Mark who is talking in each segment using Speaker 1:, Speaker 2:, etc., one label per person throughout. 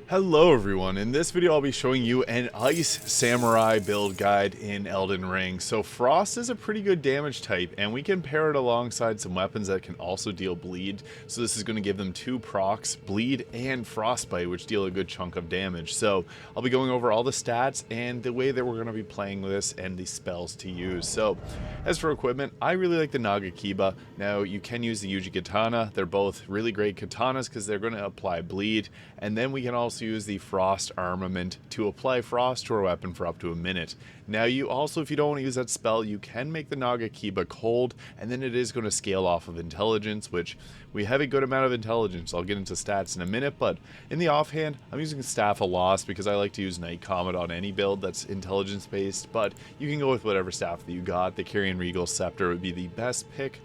Speaker 1: Hello everyone, in this video I'll be showing you an Ice Samurai build guide in Elden Ring. So Frost is a pretty good damage type and we can pair it alongside some weapons that can also deal bleed. So this is going to give them two procs, bleed and frostbite, which deal a good chunk of damage. So I'll be going over all the stats and the way that we're going to be playing with this and the spells to use. So as for equipment, I really like the nagakiba. Now you can use the uchigatana. They're both really great katanas because they're going to apply bleed, and then we can also use the frost armament to apply frost to our weapon for up to a minute. Now you also, if you don't want to use that spell, you can make the nagakiba cold, and then it is going to scale off of intelligence, which we have a good amount of intelligence. I'll get into stats in a minute, but in the offhand, I'm using Staff of Loss because I like to use Night Comet on any build that's intelligence based, but you can go with whatever staff that you got. The Carrion Regal Scepter would be the best pick.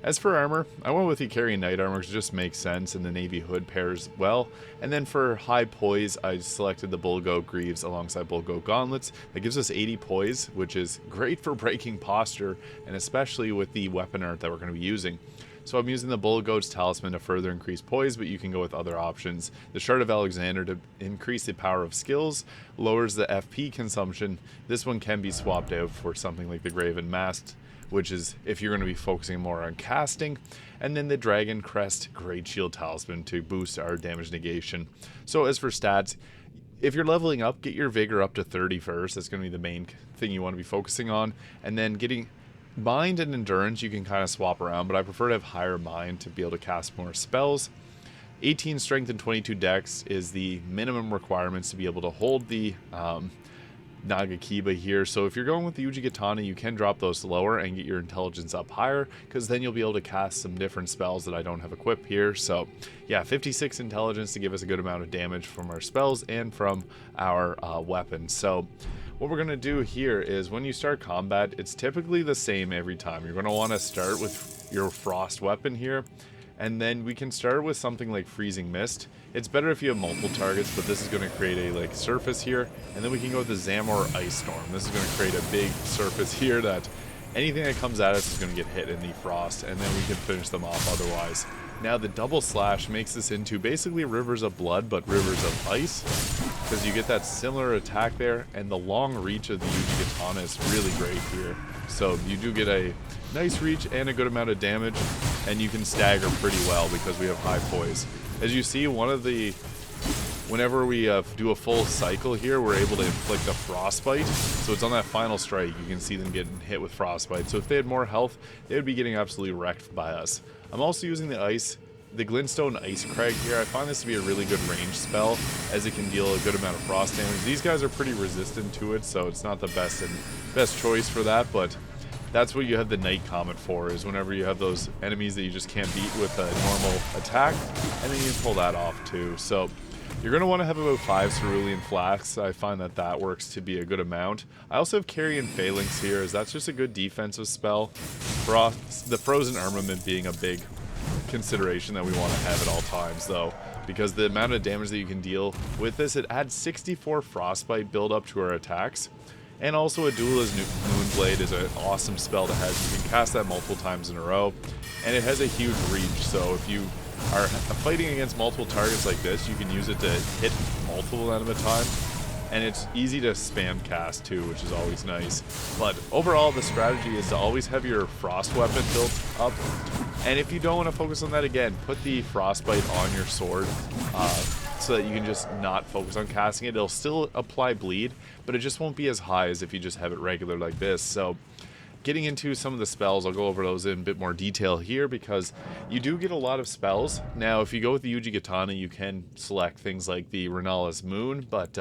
Speaker 1: As for armor, I went with the Carrion Knight armor because it just makes sense, and the Navy Hood pairs well. And then for high poise, I selected the Bullgoat Greaves alongside Bullgoat Gauntlets. That gives us 80 poise, which is great for breaking posture, and especially with the weapon art that we're going to be using. So I'm using the Bullgoat's Talisman to further increase poise, but you can go with other options. The Shard of Alexander to increase the power of skills, lowers the FP consumption. This one can be swapped out for something like the Graven Mast, which is if you're going to be focusing more on casting. And then the Dragon Crest Great Shield Talisman to boost our damage negation. So as for stats, if you're leveling up, get your Vigor up to 30 first. That's going to be the main thing you want to be focusing on. And then getting Mind and Endurance you can kind of swap around, but I prefer to have higher Mind to be able to cast more spells. 18 Strength and 22 Dex is the minimum requirements to be able to hold the nagakiba here. So if you're going with the uchigatana, you can drop those lower and get your intelligence up higher, because then you'll be able to cast some different spells that I don't have equipped here. So yeah, 56 intelligence to give us a good amount of damage from our spells and from our weapons. So what we're going to do here is when you start combat, it's typically the same every time. You're going to want to start with your frost weapon here, and then we can start with something like Freezing Mist. It's better if you have multiple targets, but this is going to create a surface here, and then we can go with the Zamor Ice Storm. This is going to create a big surface here that anything that comes at us is going to get hit in the frost, and then we can finish them off otherwise. Now the double slash makes this into basically Rivers of Blood, but Rivers of Ice, because you get that similar attack there, and the long reach of the uchigatana is really great here. So you do get a nice reach and a good amount of damage, and you can stagger pretty well because we have high poise. As you see, whenever we do a full cycle here, we're able to inflict a frostbite. So it's on that final strike, you can see them getting hit with frostbite. So if they had more health, they would be getting absolutely wrecked by us. I'm also using the Glintstone Ice Crag here. I find this to be a really good range spell, as it can deal a good amount of frost damage. These guys are pretty resistant to it, so it's not the best choice for that, but that's what you have the Night Comet for, is whenever you have those enemies that you just can't beat with a normal attack, and then you can pull that off too. So you're going to want to have about 5 Cerulean Flasks. I find that works to be a good amount. I also have Carrion Phalanx here, as that's just a good defensive spell. The Frozen Armament being a big consideration that we want to have at all times though, because the amount of damage that you can deal with this, it adds 64 Frostbite build up to our attacks. And also a Duelist Moonblade is an awesome spell to have. You can cast that multiple times in a row, and it has a huge reach, so if you are fighting against multiple targets like this, you can use it to hit multiple at a time, and it's easy to spam cast too, which is always nice. But overall, the strategy is to always have your frost weapon built up, and if you don't want to focus on that, again, put the frostbite on your sword, so that you can just not focus on casting it. It'll still apply bleed, but it just won't be as high as if you just have it regular like this. So getting into some of the spells, I'll go over those in a bit more detail here, because you do get a lot of spells. Now if you go with the uchigatana, you can select things like the Renala's Moon, but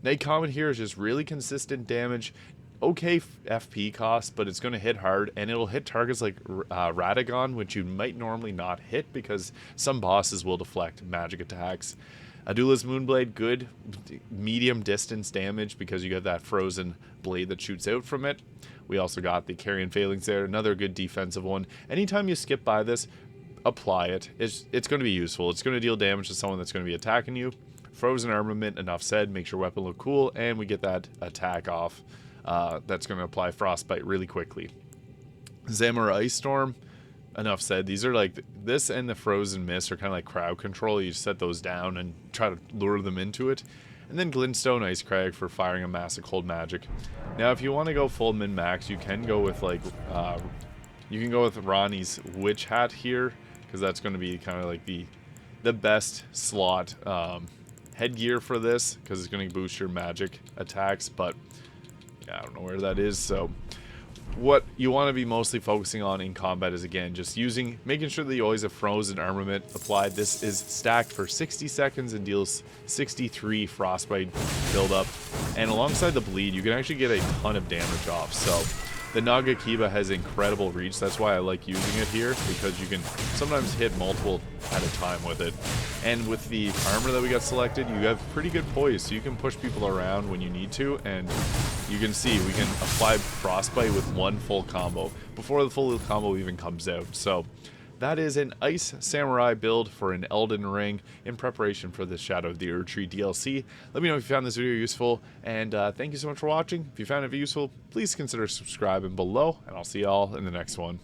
Speaker 1: Night Comet here is just really consistent damage. Okay FP cost, but it's going to hit hard, and it'll hit targets like Radagon, which you might normally not hit because some bosses will deflect magic attacks. Adula's Moonblade, good medium distance damage because you get that frozen blade that shoots out from it. We also got the Carrion Phalanx there, another good defensive one. Anytime you skip by this, apply it. It's going to be useful. It's going to deal damage to someone that's going to be attacking you. Frozen Armament, enough said, makes your weapon look cool, and we get that attack off. That's going to apply Frostbite really quickly. Zamor Ice Storm, enough said. These are like, this and the frozen mist are kind of like crowd control. You just set those down and try to lure them into it. And then glintstone ice crag for firing a massive cold magic. Now if you want to go full min max, you can go with like you can go with Ronnie's witch hat here, because that's going to be kind of like the best slot headgear for this, because it's going to boost your magic attacks. But yeah, I don't know where that is. So what you want to be mostly focusing on in combat is, again, just making sure that you always have frozen armament applied. This is stacked for 60 seconds and deals 63 frostbite buildup, and alongside the bleed you can actually get a ton of damage off. So the nagakiba has incredible reach. That's why I like using it here, because you can sometimes hit multiple at a time with it. And with the armor that we got selected, you have pretty good poise, so you can push people around when you need to. And you can see we can apply frostbite with one full combo before the full combo even comes out. So that is an Ice Samurai build for an Elden Ring in preparation for the Shadow of the Erdtree DLC. Let me know if you found this video useful, and thank you so much for watching. If you found it useful, please consider subscribing below, and I'll see y'all in the next one.